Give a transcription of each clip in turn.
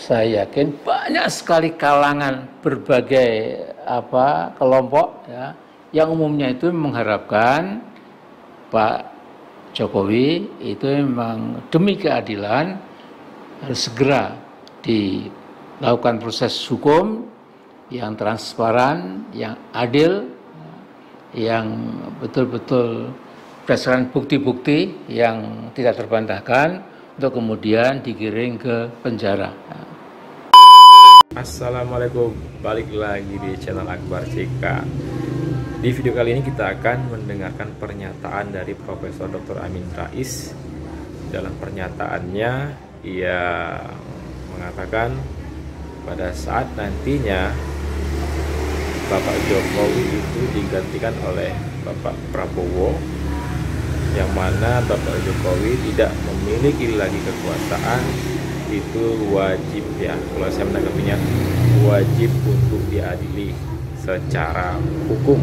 saya yakin banyak sekali kalangan berbagai kelompok ya, yang umumnya itu mengharapkan Pak Jokowi itu memang demi keadilan harus segera dilakukan proses hukum yang transparan, yang adil, yang betul-betul berdasarkan bukti-bukti yang tidak terbantahkan untuk kemudian digiring ke penjara. Assalamualaikum, balik lagi di channel Akbar CK. Di video kali ini kita akan mendengarkan pernyataan dari Profesor Dr. Amin Rais. Dalam pernyataannya, ia mengatakan pada saat nantinya Bapak Jokowi itu digantikan oleh Bapak Prabowo, yang mana Bapak Jokowi tidak memiliki lagi kekuasaan, itu wajib ya, kalau saya menanggapinya wajib untuk diadili secara hukum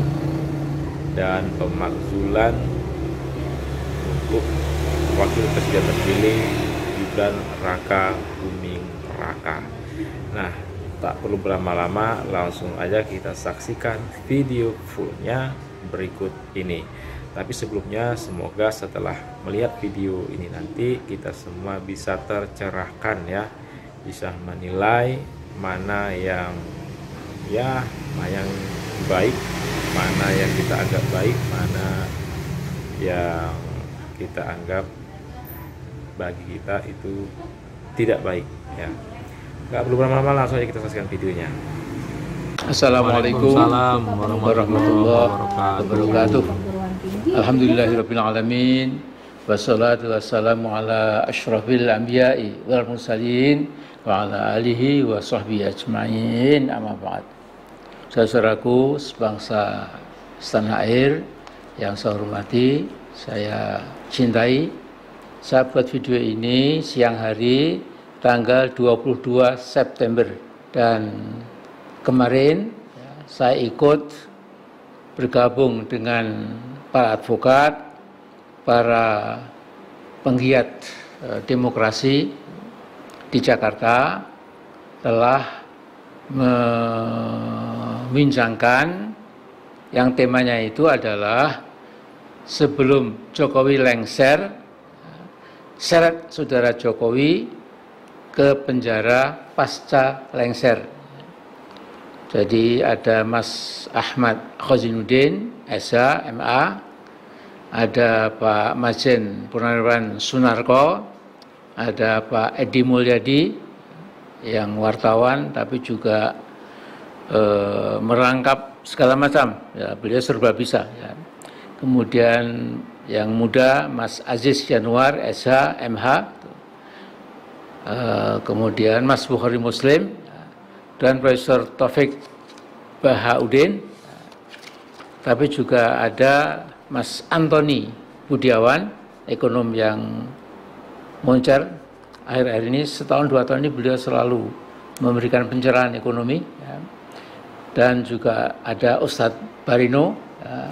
dan pemakzulan untuk wakil presiden terpilih Gibran Raka Buming Raka. Nah, tak perlu berlama-lama, langsung aja kita saksikan video fullnya berikut ini. Tapi sebelumnya, semoga setelah melihat video ini nanti kita semua bisa tercerahkan ya, bisa menilai mana yang baik, mana yang kita anggap baik, mana yang kita anggap bagi kita itu tidak baik ya. Nggak perlu berlama-lama, langsung aja kita saksikan videonya. Assalamualaikum warahmatullahi wabarakatuh. Alhamdulillahirabbil alamin, wassalatu wassalamu ala asyrafil anbiya'i wal mursalin wa ala alihi wa sahbihi ajma'in, amma ba'd. Saudaraku sebangsa setanah air yang saya hormati, saya cintai, saya buat video ini siang hari tanggal 22 September, dan kemarin saya ikut bergabung dengan para advokat, para penggiat demokrasi di Jakarta telah membincangkan yang temanya itu adalah sebelum Jokowi lengser, seret saudara Jokowi ke penjara pasca lengser. Jadi ada Mas Ahmad Khozinuddin, SH, MA, ada Pak Majen Purnawirawan Sunarko, ada Pak Edi Mulyadi yang wartawan tapi juga merangkap segala macam, ya, beliau serba bisa. Ya. Kemudian yang muda Mas Aziz Januar, SH, MH, kemudian Mas Bukhari Muslim, dan Profesor Taufik Bahaudin, tapi juga ada Mas Antoni Budiawan, ekonom yang moncer. Akhir-akhir ini setahun 2 tahun ini beliau selalu memberikan pencerahan ekonomi, ya. Dan juga ada Ustadz Barino, ya.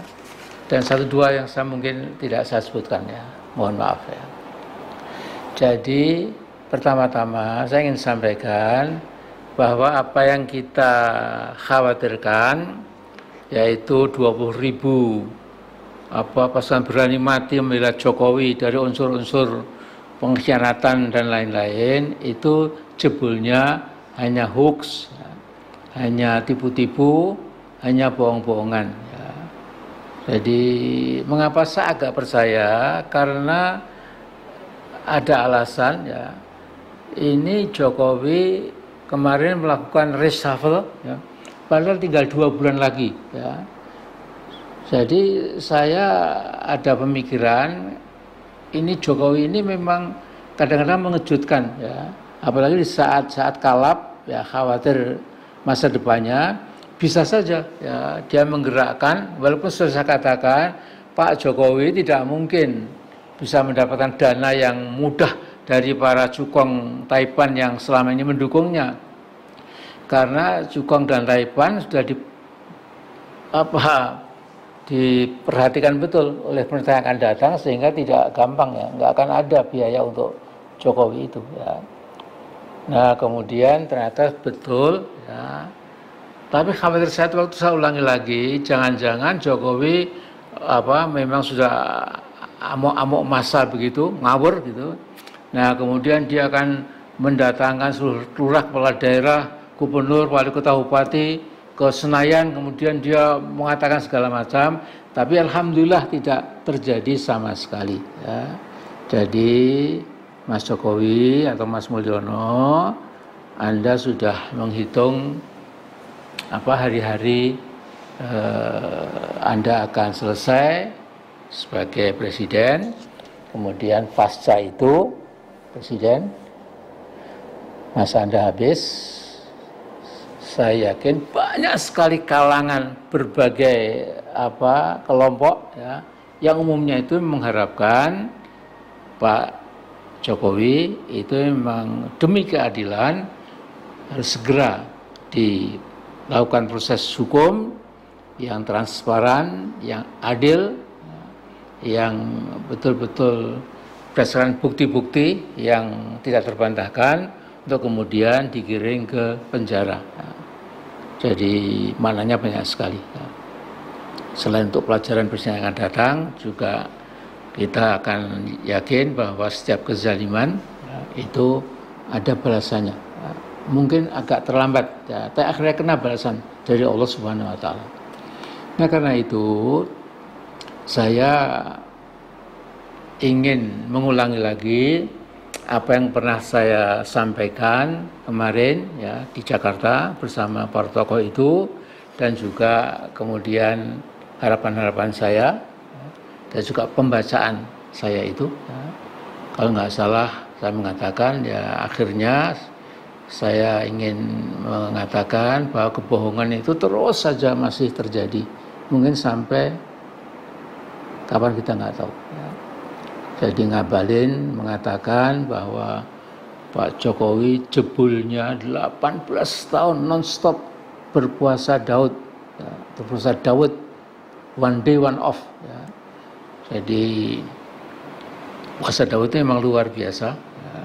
Dan 1-2 yang saya mungkin tidak saya sebutkan ya, mohon maaf ya. Jadi pertama-tama saya ingin sampaikan bahwa apa yang kita khawatirkan, yaitu 20.000 pasukan berani mati membela Jokowi dari unsur-unsur pengkhianatan dan lain-lain, itu jebulnya hanya hoax, hanya tipu-tipu, hanya bohong-bohongan. Ya. Jadi mengapa saya agak percaya? Karena ada alasan ya. Ini Jokowi kemarin melakukan reshuffle, ya, padahal tinggal 2 bulan lagi. Ya. Jadi saya ada pemikiran, ini Jokowi ini memang kadang-kadang mengejutkan, ya. Apalagi di saat-saat kalap, ya, khawatir masa depannya, bisa saja ya, dia menggerakkan, walaupun sudah saya katakan Pak Jokowi tidak mungkin bisa mendapatkan dana yang mudah dari para cukong Taipan yang selama ini mendukungnya, karena cukong dan Taipan sudah diperhatikan betul oleh pemerintah yang akan datang, sehingga tidak gampang ya, nggak akan ada biaya untuk Jokowi itu ya. Nah kemudian ternyata betul ya. Tapi khawatir saya waktu saya ulangi lagi, jangan-jangan Jokowi memang sudah amok-amok massa begitu, ngawur gitu. Nah kemudian dia akan mendatangkan seluruh lurah, kepala daerah, gubernur, wali kota, bupati ke Senayan, kemudian dia mengatakan segala macam. Tapi alhamdulillah tidak terjadi sama sekali. Ya. Jadi Mas Jokowi atau Mas Mulyono, Anda sudah menghitung hari-hari Anda akan selesai sebagai presiden, kemudian pasca itu presiden masa Anda habis. Saya yakin banyak sekali kalangan berbagai kelompok ya, yang umumnya itu mengharapkan Pak Jokowi itu memang demi keadilan harus segera dilakukan proses hukum yang transparan, yang adil, yang betul-betul berdasarkan bukti-bukti yang tidak terbantahkan untuk kemudian digiring ke penjara. Jadi maknanya banyak sekali. Selain untuk pelajaran presiden yang akan datang, juga kita akan yakin bahwa setiap kezaliman itu ada balasannya. Mungkin agak terlambat, tapi akhirnya kena balasan dari Allah Subhanahu Wa Taala. Nah karena itu saya ingin mengulangi lagi apa yang pernah saya sampaikan kemarin ya di Jakarta bersama para tokoh itu, dan juga kemudian harapan-harapan saya dan juga pembacaan saya itu. Ya. Kalau nggak salah saya mengatakan ya akhirnya saya ingin mengatakan bahwa kebohongan itu terus saja masih terjadi, mungkin sampai kapan kita nggak tahu. Ya. Jadi Ngabalin mengatakan bahwa Pak Jokowi jebulnya 18 tahun non-stop berpuasa Daud, ya, berpuasa Daud, one day one off. Ya. Jadi puasa Daud itu memang luar biasa. Ya.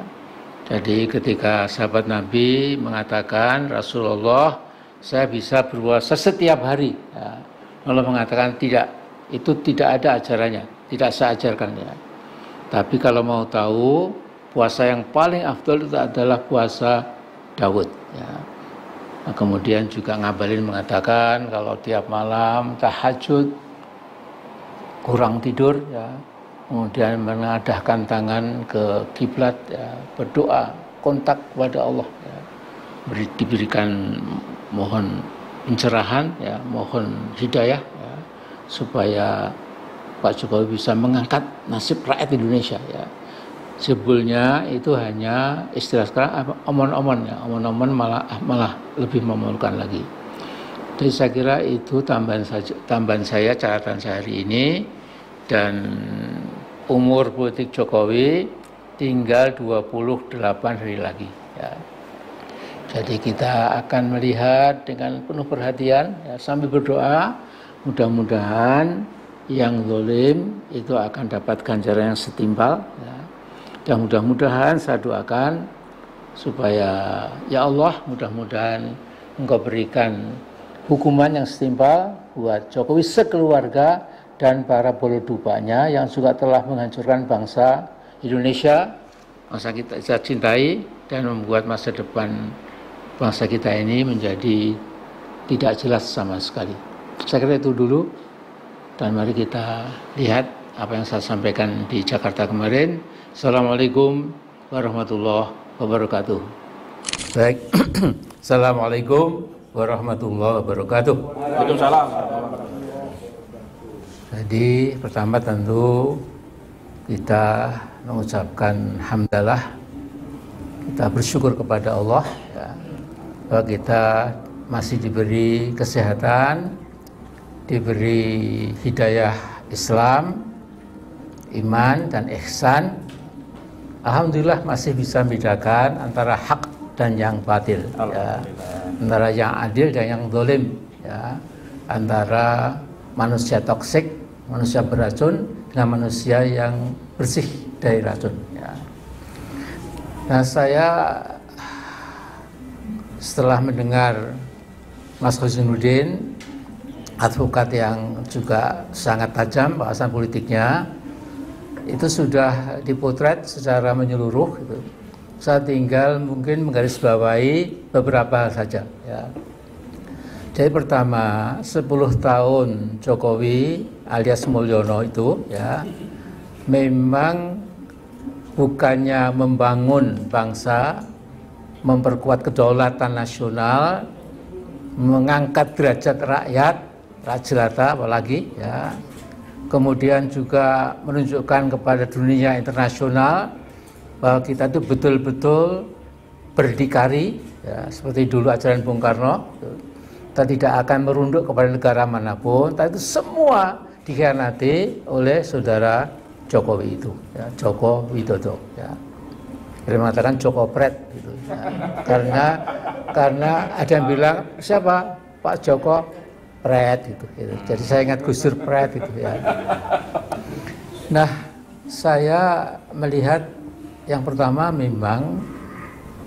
Jadi ketika sahabat Nabi mengatakan Rasulullah saya bisa berpuasa setiap hari, ya. Allah mengatakan tidak, itu tidak ada ajarannya, tidak saya ajarkan ya. Tapi kalau mau tahu, puasa yang paling afdal itu adalah puasa Daud. Ya. Nah, kemudian juga Ngabalin mengatakan kalau tiap malam tahajud, kurang tidur, ya. Kemudian mengadahkan tangan ke kiblat, ya. Berdoa, kontak kepada Allah. Ya. Diberikan mohon pencerahan, ya. Mohon hidayah, ya. Supaya Pak Jokowi bisa mengangkat nasib rakyat Indonesia ya. Sebelumnya itu hanya istilah sekarang omon-omon ya, omon-omon malah lebih memalukan lagi. Jadi saya kira itu tambahan saya catatan saya hari ini, dan umur politik Jokowi tinggal 28 hari lagi ya. Jadi kita akan melihat dengan penuh perhatian ya, sambil berdoa mudah-mudahan yang zalim itu akan dapat ganjaran yang setimpal ya. Dan mudah-mudahan saya doakan supaya ya Allah mudah-mudahan Engkau berikan hukuman yang setimpal buat Jokowi sekeluarga dan para bolodubanya yang juga telah menghancurkan bangsa Indonesia, bangsa kita cintai, dan membuat masa depan bangsa kita ini menjadi tidak jelas sama sekali. Saya kira itu dulu. Dan mari kita lihat apa yang saya sampaikan di Jakarta kemarin. Assalamualaikum warahmatullahi wabarakatuh. Baik, Assalamualaikum warahmatullahi wabarakatuh. Waalaikumsalam. Jadi pertama tentu kita mengucapkan hamdalah, kita bersyukur kepada Allah ya, bahwa kita masih diberi kesehatan, diberi hidayah Islam, iman dan ihsan. Alhamdulillah masih bisa membedakan antara hak dan yang batil ya. Antara yang adil dan yang zalim ya. Antara manusia toksik, manusia beracun dengan manusia yang bersih dari racun ya. Nah saya setelah mendengar Mas Husnuddin, advokat yang juga sangat tajam bahasan politiknya, itu sudah dipotret secara menyeluruh gitu. Saya tinggal mungkin menggarisbawahi beberapa hal saja ya. Jadi pertama, 10 tahun Jokowi alias Mulyono itu ya memang bukannya membangun bangsa, memperkuat kedaulatan nasional, mengangkat derajat rakyat jelata apalagi ya. Kemudian juga menunjukkan kepada dunia internasional bahwa kita itu betul-betul berdikari ya, seperti dulu ajaran Bung Karno. Kita tidak akan merunduk kepada negara manapun, tapi itu semua dikhianati oleh saudara Jokowi itu ya, Joko Widodo ya. Dia mengatakan Jokopret gitu ya. Karena ada yang bilang siapa Pak Joko Pret gitu. Jadi saya ingat Gus Dur Pret gitu ya. Nah, saya melihat yang pertama memang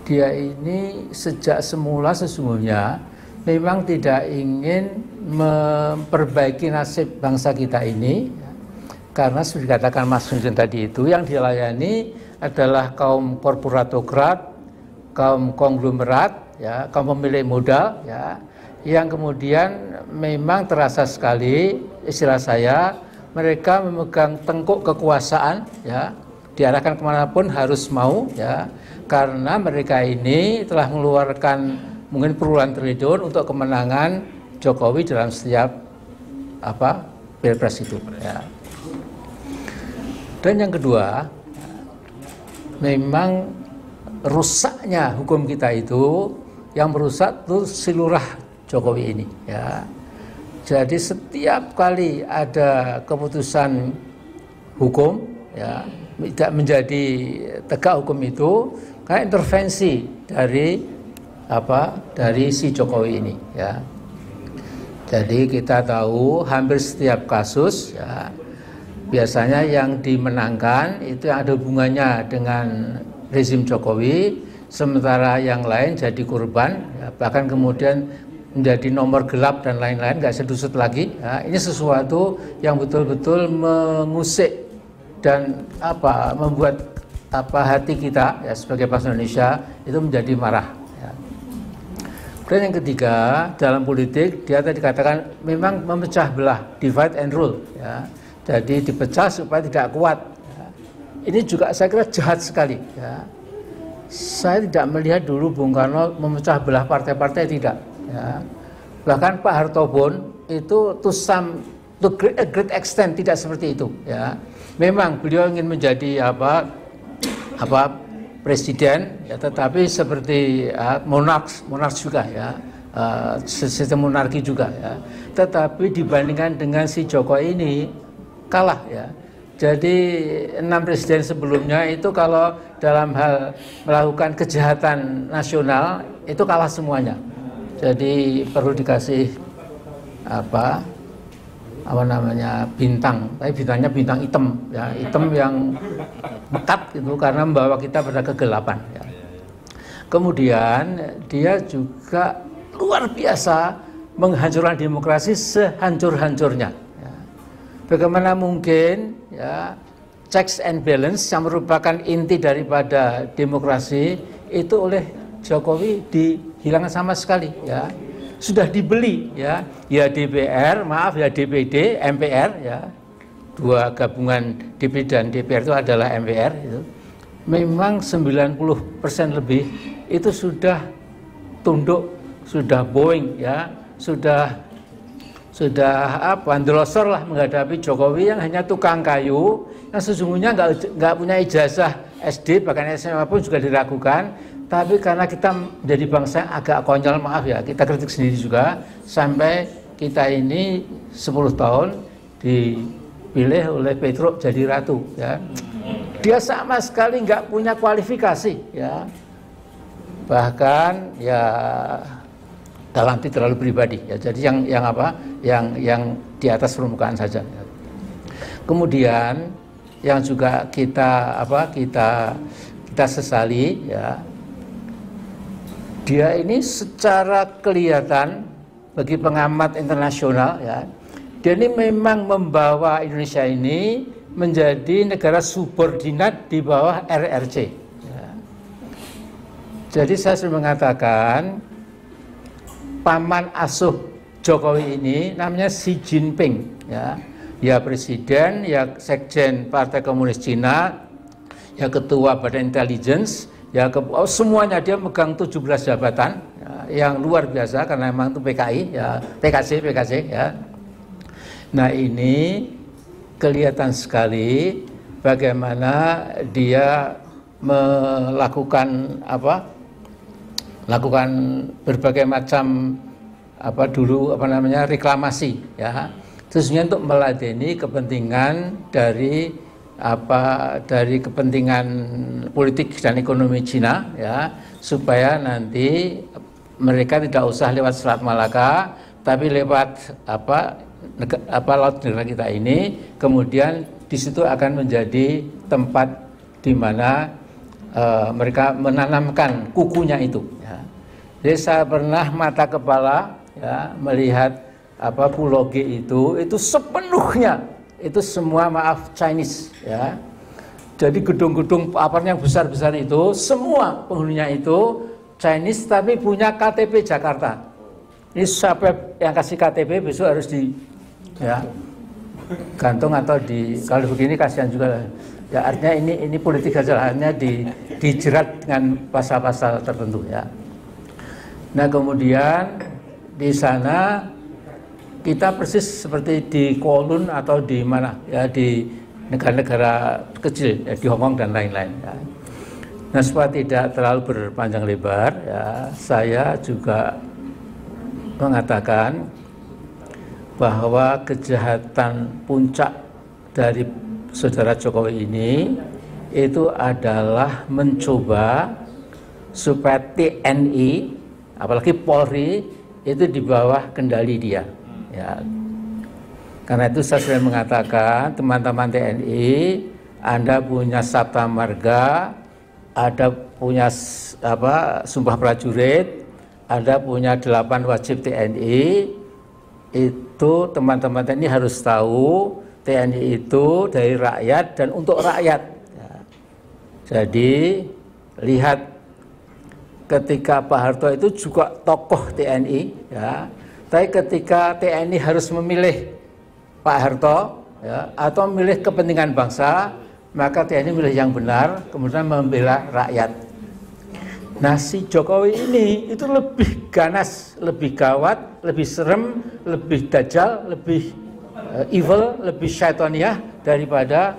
dia ini sejak semula sesungguhnya memang tidak ingin memperbaiki nasib bangsa kita ini karena sudah dikatakan Mas Husnuddin tadi itu yang dilayani adalah kaum korporatokrat, kaum konglomerat, ya, kaum pemilik modal, ya, yang kemudian memang terasa sekali istilah saya mereka memegang tengkuk kekuasaan, ya, diarahkan kemanapun harus mau, ya, karena mereka ini telah mengeluarkan mungkin puluhan triliun untuk kemenangan Jokowi dalam setiap pilpres itu, ya. Dan yang kedua, memang rusaknya hukum kita itu yang merusak itu si lurah Jokowi ini ya. Jadi setiap kali ada keputusan hukum ya tidak menjadi tegak hukum itu karena intervensi dari si Jokowi ini ya. Jadi kita tahu hampir setiap kasus ya biasanya yang dimenangkan itu ada hubungannya dengan rezim Jokowi, sementara yang lain jadi korban, ya, bahkan kemudian menjadi nomor gelap dan lain-lain, nggak sedusut lagi. Ya, ini sesuatu yang betul-betul mengusik dan membuat hati kita ya, sebagai bangsa Indonesia itu menjadi marah. Ya. Dan yang ketiga dalam politik dia tadi katakan memang memecah belah, divide and rule. Ya. Jadi dipecah supaya tidak kuat. Ya. Ini juga saya kira jahat sekali. Ya. Saya tidak melihat dulu Bung Karno memecah belah partai-partai, tidak. Ya. Bahkan Pak Hartobon itu to a great extent tidak seperti itu. Ya. Memang beliau ingin menjadi presiden, ya, tetapi seperti monark juga ya. Sistem monarki juga ya. Tetapi dibandingkan dengan si Jokowi ini kalah ya. Jadi 6 presiden sebelumnya itu kalau dalam hal melakukan kejahatan nasional itu kalah semuanya. Jadi perlu dikasih bintang, tapi bintangnya bintang hitam ya, hitam yang pekat gitu karena membawa kita pada kegelapan ya. Kemudian dia juga luar biasa menghancurkan demokrasi sehancur-hancurnya. Bagaimana mungkin ya checks and balance yang merupakan inti daripada demokrasi itu oleh Jokowi dihilangkan sama sekali ya. Sudah dibeli ya DPR, ya DPD, MPR ya. Dua gabungan DPD dan DPR itu adalah MPR itu. Memang 90% lebih itu sudah tunduk, sudah bowing ya, sudah androsor lah menghadapi Jokowi yang hanya tukang kayu yang sesungguhnya nggak punya ijazah SD bahkan SMA pun juga diragukan, tapi karena kita menjadi bangsa yang agak konyol, maaf ya kita kritik sendiri juga, sampai kita ini 10 tahun dipilih oleh Petruk jadi ratu ya. Dia sama sekali nggak punya kualifikasi ya, bahkan ya dalam arti terlalu pribadi ya. Jadi yang di atas permukaan saja. Kemudian yang juga kita sesali ya, dia ini secara kelihatan bagi pengamat internasional ya, dia ini memang membawa Indonesia ini menjadi negara subordinat di bawah RRC. Ya. Jadi saya sudah mengatakan paman asuh Jokowi ini namanya Xi Jinping, ya presiden, ya sekjen Partai Komunis Cina, ya ketua Badan Intelligence, ya semuanya dia megang 17 jabatan ya, yang luar biasa karena memang itu PKI, ya PKC ya. Nah ini kelihatan sekali bagaimana dia melakukan lakukan berbagai macam reklamasi ya, khususnya untuk meladeni kepentingan dari kepentingan politik dan ekonomi Cina ya, supaya nanti mereka tidak usah lewat Selat Malaka tapi lewat laut negara kita ini, kemudian di situ akan menjadi tempat di mana mereka menanamkan kukunya itu ya. Jadi saya pernah mata kepala ya melihat Pulau G itu sepenuhnya itu semua Chinese ya. Jadi gedung-gedung yang besar-besar itu semua penghuninya itu Chinese tapi punya KTP Jakarta. Ini siapa yang kasih KTP besok harus gantung atau kalau begini kasihan juga ya, artinya ini politik saja, artinya dijerat dengan pasal-pasal tertentu ya. Nah kemudian di sana kita persis seperti di Kowloon atau di mana ya, di negara-negara kecil ya, di Hong Kong dan lain-lain ya. Nah supaya tidak terlalu berpanjang lebar ya, saya juga mengatakan bahwa kejahatan puncak dari saudara Jokowi ini itu adalah mencoba supaya TNI, apalagi Polri, itu di bawah kendali dia. Ya. Karena itu saya sudah mengatakan, teman-teman TNI, Anda punya Sabta Marga, Anda punya Sumpah Prajurit, Anda punya 8 wajib TNI. Itu teman-teman TNI harus tahu TNI itu dari rakyat dan untuk rakyat ya. Jadi lihat ketika Pak Harto itu juga tokoh TNI ya, tapi ketika TNI harus memilih Pak Harto ya, atau memilih kepentingan bangsa, maka TNI milih yang benar kemudian membela rakyat. Nah si Jokowi ini itu lebih ganas, lebih gawat, lebih serem, lebih dajjal, lebih evil, lebih syaitoniah daripada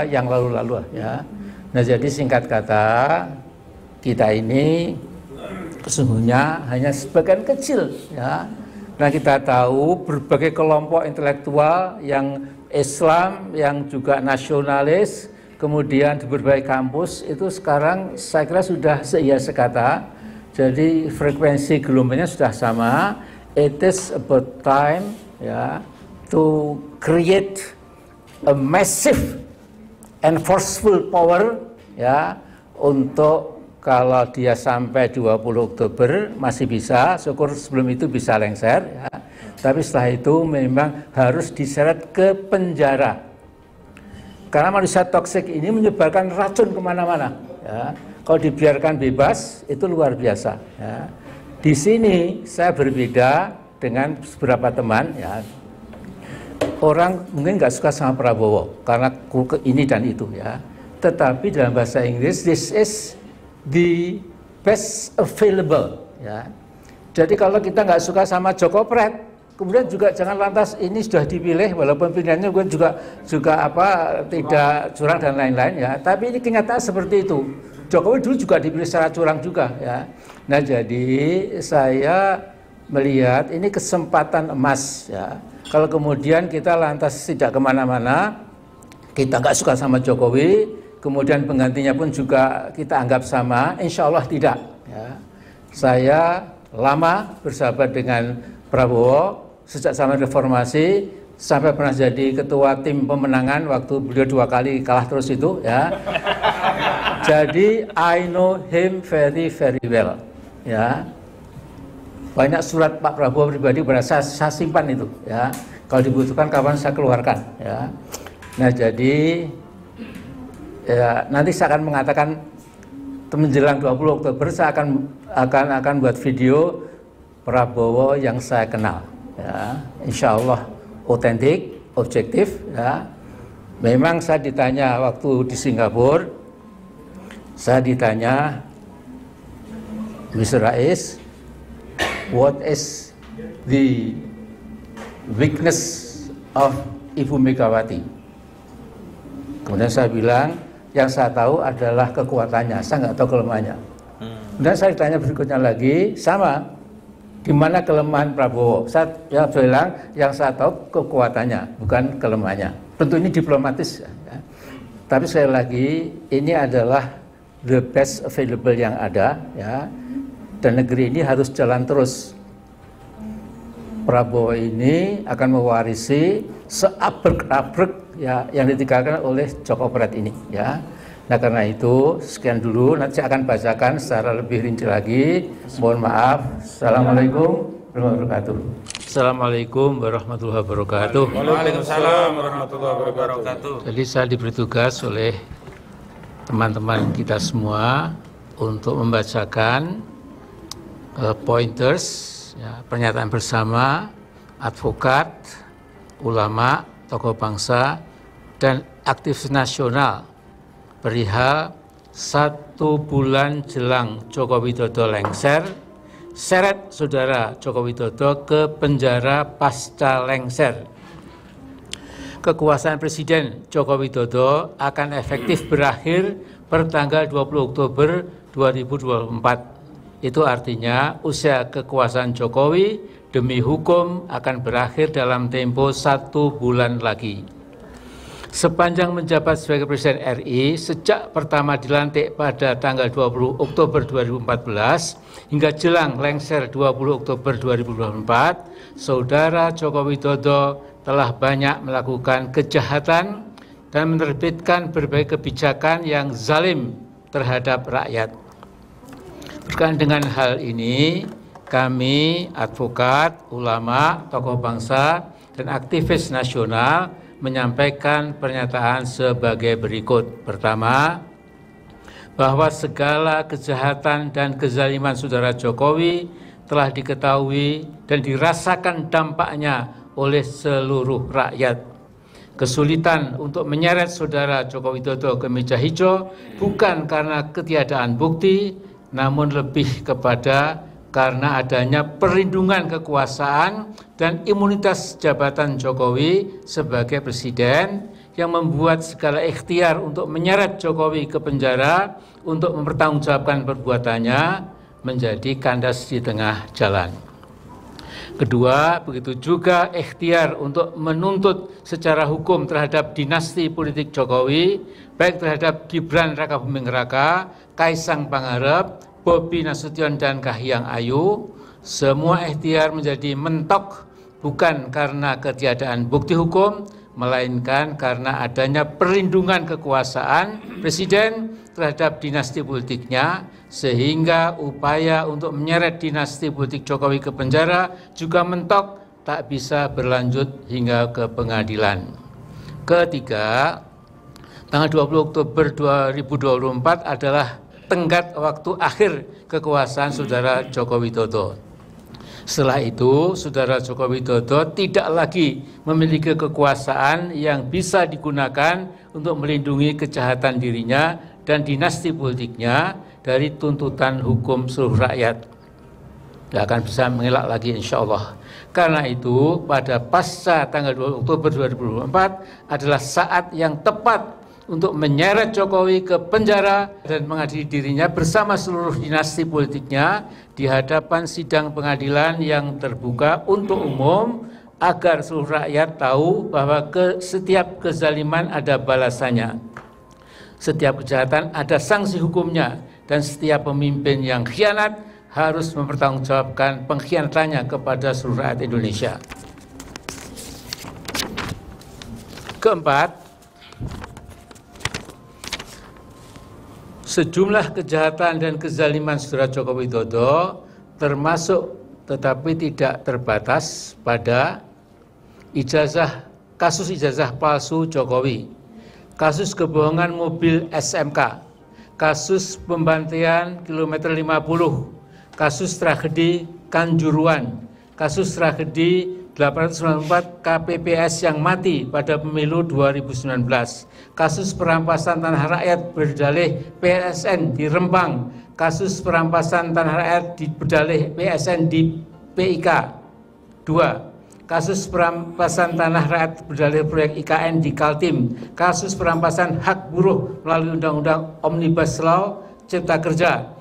yang lalu-lalu ya. Nah jadi singkat kata, kita ini sesungguhnya hanya sebagian kecil ya. Nah kita tahu berbagai kelompok intelektual yang Islam, yang juga nasionalis, kemudian di berbagai kampus itu sekarang saya kira sudah seia sekata. Jadi frekuensi gelombangnya sudah sama. It is about time ya to create a massive and forceful power ya, untuk kalau dia sampai 20 Oktober masih bisa, syukur sebelum itu bisa lengser ya. Tapi setelah itu memang harus diseret ke penjara. Karena manusia toksik ini menyebarkan racun kemana-mana. Ya. Kalau dibiarkan bebas, itu luar biasa. Ya. Di sini saya berbeda dengan beberapa teman. Ya. Orang mungkin nggak suka sama Prabowo karena ini dan itu. Ya. Tetapi dalam bahasa Inggris, this is the best available. Ya. Jadi kalau kita nggak suka sama Joko Pret, kemudian juga jangan lantas ini sudah dipilih walaupun pilihannya juga tidak curang dan lain-lain ya. Tapi ini kenyataan seperti itu. Jokowi dulu juga dipilih secara curang juga ya. Nah jadi saya melihat ini kesempatan emas ya. Kalau kemudian kita lantas tidak kemana-mana, kita nggak suka sama Jokowi, kemudian penggantinya pun juga kita anggap sama, insya Allah tidak. Ya. Saya lama bersahabat dengan Prabowo. Sejak zaman reformasi sampai pernah jadi ketua tim pemenangan waktu beliau 2 kali kalah terus itu ya. Jadi I know him very very well. Ya, banyak surat Pak Prabowo pribadi pada saya simpan itu. Ya, kalau dibutuhkan kapan saya keluarkan. Ya, nah jadi ya, nanti saya akan mengatakan menjelang 20 Oktober saya akan buat video Prabowo yang saya kenal. Ya, insya Allah otentik, objektif. Ya, memang saya ditanya waktu di Singapura, saya ditanya, Mr. Rais, what is the weakness of Ibu Megawati? Kemudian saya bilang, yang saya tahu adalah kekuatannya, saya nggak tahu kelemahannya. Kemudian saya ditanya berikutnya lagi, sama, di mana kelemahan Prabowo? Saya bilang, yang saya tahu kekuatannya, bukan kelemahannya. Tentu ini diplomatis. Ya. Tapi sekali lagi, ini adalah the best available yang ada, ya. Dan negeri ini harus jalan terus. Prabowo ini akan mewarisi seabrek-abrek ya yang ditinggalkan oleh Joko Berat ini, ya. Nah karena itu sekian dulu, nanti saya akan bacakan secara lebih rinci lagi. Mohon maaf. Assalamualaikum warahmatullahi wabarakatuh. Assalamualaikum warahmatullahi wabarakatuh. Waalaikumsalam warahmatullahi wabarakatuh. Jadi saya diberi tugas oleh teman-teman kita semua untuk membacakan pointers, ya, pernyataan bersama advokat, ulama, tokoh bangsa, dan aktivis nasional perihal 1 bulan jelang Joko Widodo lengser, seret saudara Joko Widodo ke penjara pasca lengser. Kekuasaan Presiden Joko Widodo akan efektif berakhir per tanggal 20 Oktober 2024. Itu artinya usia kekuasaan Jokowi demi hukum akan berakhir dalam tempo 1 bulan lagi. Sepanjang menjabat sebagai Presiden RI sejak pertama dilantik pada tanggal 20 Oktober 2014 hingga jelang lengser 20 Oktober 2024, Saudara Joko Widodo telah banyak melakukan kejahatan dan menerbitkan berbagai kebijakan yang zalim terhadap rakyat. Berkaitan dengan hal ini, kami, advokat, ulama, tokoh bangsa, dan aktivis nasional menyampaikan pernyataan sebagai berikut. Pertama, bahwa segala kejahatan dan kezaliman saudara Jokowi telah diketahui dan dirasakan dampaknya oleh seluruh rakyat. Kesulitan untuk menyeret saudara Joko Widodo ke meja hijau bukan karena ketiadaan bukti, namun lebih kepada karena adanya perlindungan kekuasaan dan imunitas jabatan Jokowi sebagai presiden yang membuat segala ikhtiar untuk menyeret Jokowi ke penjara untuk mempertanggungjawabkan perbuatannya menjadi kandas di tengah jalan. Kedua, begitu juga ikhtiar untuk menuntut secara hukum terhadap dinasti politik Jokowi, baik terhadap Gibran Rakabuming Raka, Kaisang Pangarep, Bobi Nasution, dan Kahiyang Ayu, semua ikhtiar menjadi mentok bukan karena ketiadaan bukti hukum, melainkan karena adanya perlindungan kekuasaan Presiden terhadap dinasti politiknya, sehingga upaya untuk menyeret dinasti politik Jokowi ke penjara juga mentok, tak bisa berlanjut hingga ke pengadilan. Ketiga, tanggal 20 Oktober 2024 adalah tenggat waktu akhir kekuasaan saudara Joko Widodo. Setelah itu, saudara Joko Widodo tidak lagi memiliki kekuasaan yang bisa digunakan untuk melindungi kejahatan dirinya dan dinasti politiknya dari tuntutan hukum seluruh rakyat. Tidak akan bisa mengelak lagi insya Allah. Karena itu, pada pasca tanggal 2 Oktober 2024 adalah saat yang tepat untuk menyeret Jokowi ke penjara dan mengadili dirinya bersama seluruh dinasti politiknya di hadapan sidang pengadilan yang terbuka untuk umum agar seluruh rakyat tahu bahwa setiap kezaliman ada balasannya. Setiap kejahatan ada sanksi hukumnya dan setiap pemimpin yang khianat harus mempertanggungjawabkan pengkhianatannya kepada seluruh rakyat Indonesia. Keempat, sejumlah kejahatan dan kezaliman saudara Joko Widodo, termasuk tetapi tidak terbatas pada kasus ijazah palsu Jokowi, kasus kebohongan mobil SMK, kasus pembantaian kilometer 50, kasus tragedi Kanjuruan, kasus tragedi 894 KPPS yang mati pada pemilu 2019, kasus perampasan tanah rakyat berdalih PSN di Rembang, kasus perampasan tanah rakyat berdalih PSN di PIK 2, kasus perampasan tanah rakyat berdalih proyek IKN di Kaltim, kasus perampasan hak buruh melalui Undang-Undang Omnibus Law Cipta Kerja,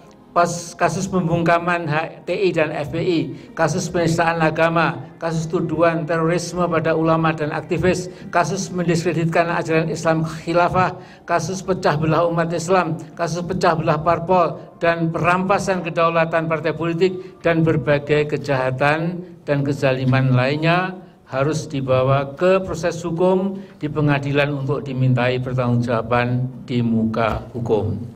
kasus pembungkaman HTI dan FPI, kasus penistaan agama, kasus tuduhan terorisme pada ulama dan aktivis, kasus mendiskreditkan ajaran Islam khilafah, kasus pecah belah umat Islam, kasus pecah belah parpol, dan perampasan kedaulatan partai politik, dan berbagai kejahatan dan kezaliman lainnya harus dibawa ke proses hukum di pengadilan untuk dimintai pertanggungjawaban di muka hukum.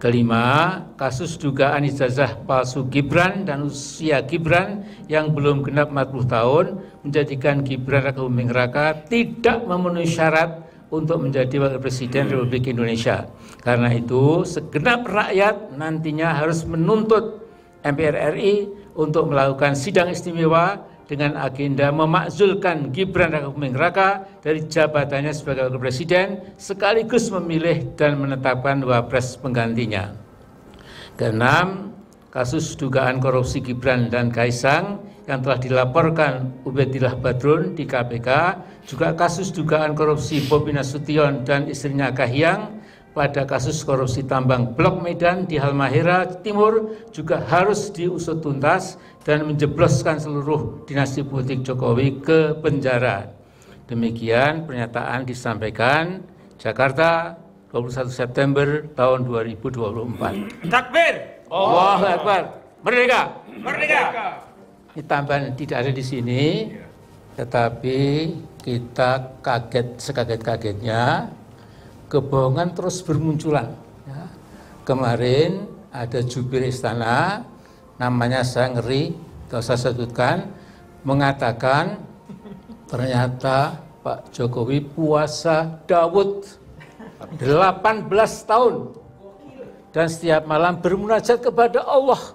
Kelima, kasus dugaan ijazah palsu Gibran dan usia Gibran yang belum genap 40 tahun menjadikan Gibran Raka Buming Raka tidak memenuhi syarat untuk menjadi Wakil Presiden Republik Indonesia. Karena itu, segenap rakyat nantinya harus menuntut MPR RI untuk melakukan sidang istimewa dengan agenda memakzulkan Gibran Raka Buming Raka dari jabatannya sebagai Wakil Presiden sekaligus memilih dan menetapkan wapres penggantinya. Keenam, kasus dugaan korupsi Gibran dan Kaisang yang telah dilaporkan Ubedillah Badrun di KPK, juga kasus dugaan korupsi Bobi Nasution dan istrinya Kahiyang pada kasus korupsi tambang Blok Medan di Halmahera Timur juga harus diusut tuntas dan menjebloskan seluruh dinasti politik Jokowi ke penjara. Demikian pernyataan disampaikan Jakarta 21 September tahun 2024. Takbir! Allahu Akbar. Merdeka! Merdeka! Ini tambahan tidak ada di sini, tetapi kita kaget sekaget-kagetnya. Kebohongan terus bermunculan. Ya. Kemarin ada jubir istana, namanya saya ngeri, tidak usah sebutkan, mengatakan ternyata Pak Jokowi puasa Daud 18 tahun dan setiap malam bermunajat kepada Allah.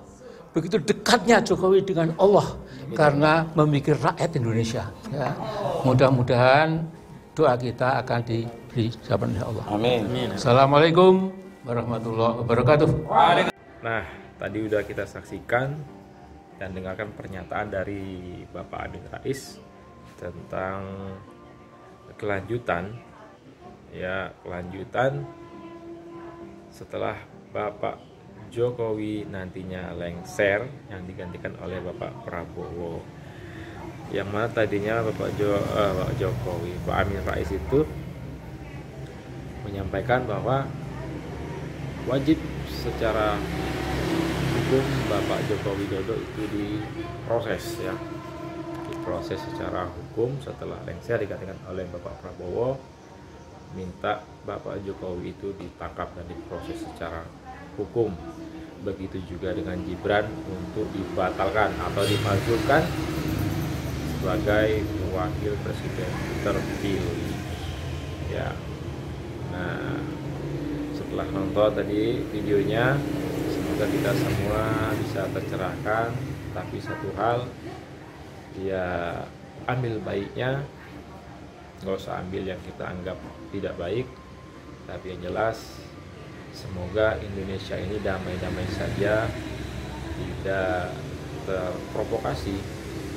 Begitu dekatnya Jokowi dengan Allah karena memikir rakyat Indonesia. Ya. Mudah-mudahan doa kita akan diberi jawaban oleh Allah. Amin. Assalamualaikum warahmatullahi wabarakatuh. Nah, tadi udah kita saksikan dan dengarkan pernyataan dari Bapak Amin Rais tentang kelanjutan setelah Bapak Jokowi nantinya lengser yang digantikan oleh Bapak Prabowo. Yang mana tadinya Bapak Jokowi, Pak Amin Rais itu menyampaikan bahwa wajib secara hukum Bapak Joko Widodo itu diproses secara hukum. Setelah lengser digantikan oleh Bapak Prabowo, minta Bapak Jokowi itu ditangkap dan diproses secara hukum. Begitu juga dengan Gibran untuk dibatalkan atau dimajukan sebagai wakil presiden terpilih. Ya. Nah, setelah nonton tadi videonya, semoga kita semua bisa tercerahkan. Tapi satu hal, ya ambil baiknya, nggak usah ambil yang kita anggap tidak baik. Tapi yang jelas, semoga Indonesia ini damai-damai saja, tidak terprovokasi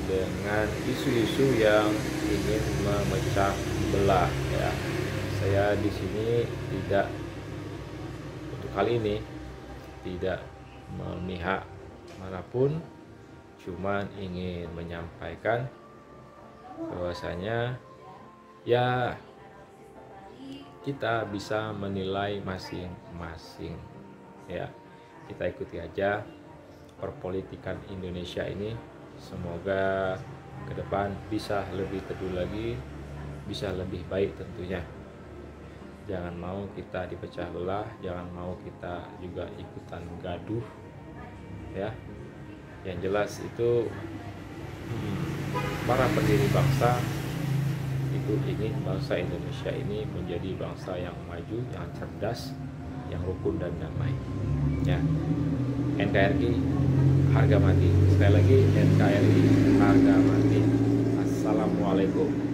dengan isu-isu yang ingin memecah belah. Ya, saya di sini tidak, untuk kali ini tidak memihak manapun, cuman ingin menyampaikan bahwasanya ya kita bisa menilai masing-masing. Ya, kita ikuti aja perpolitikan Indonesia ini. Semoga ke depan bisa lebih teduh lagi, bisa lebih baik tentunya. jangan mau kita dipecah belah, jangan mau kita juga ikutan gaduh, ya. Yang jelas itu para pendiri bangsa itu ingin bangsa Indonesia ini menjadi bangsa yang maju, yang cerdas, yang rukun dan damai, ya. NKRI harga mati. Sekali lagi, NKRI harga mati. Assalamualaikum.